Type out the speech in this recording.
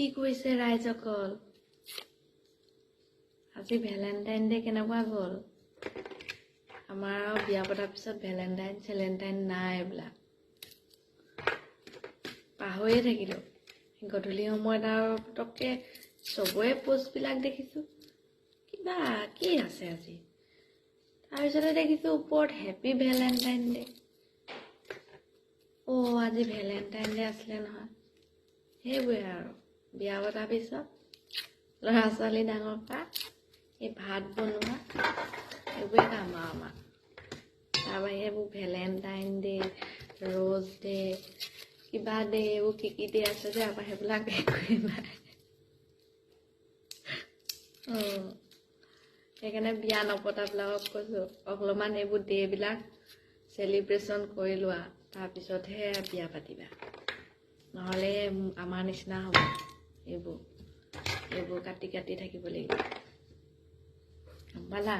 কি কৈছে ৰাইজসকল আজি ভ্যালেন্টাইন ডে কেনেকুৱা গ'ল আমাৰ বিয়া পতাৰ পিছত ভ্যালেন্টাইন নাই এইবিলাক পাহৰিয়ে থাকিলো গধূলি সময়ত আৰু পটককে চবৰে পোষ্টবিলাক দেখিছো কিবা কি আছে আজি তাৰপিছতে দেখিছো ওপৰত হেপী ভ্যালেন্টাইন ডে আজি ভ্যালেন্টাইন ডে আছিলে নহয় সেইবোৰে আৰু বিয়া পতাৰ পিছত ল'ৰা ছোৱালী ডাঙৰ পৰা এই ভাত বনোৱা এইবোৰে কাম আৰু আমাৰ তাৰ বাহিৰে এইবোৰ ভ্যালেন্টাইন ডে ৰ'জ ডে কিবা ডে এইবোৰ কি ডে আছে যে আমাৰ সেইবিলাক একোৱেই নাই সেইকাৰণে বিয়া নপতাবিলাকক কৈছো অলপমান এইবোৰ ডে বিলাক চেলিব্ৰেশ্যন কৰি লোৱা তাৰপিছতহে বিয়া পাতিবা নহ'লে আমাৰ নিচিনা হ'ব এইবোৰ কাটি থাকিব লাগিব গম পালা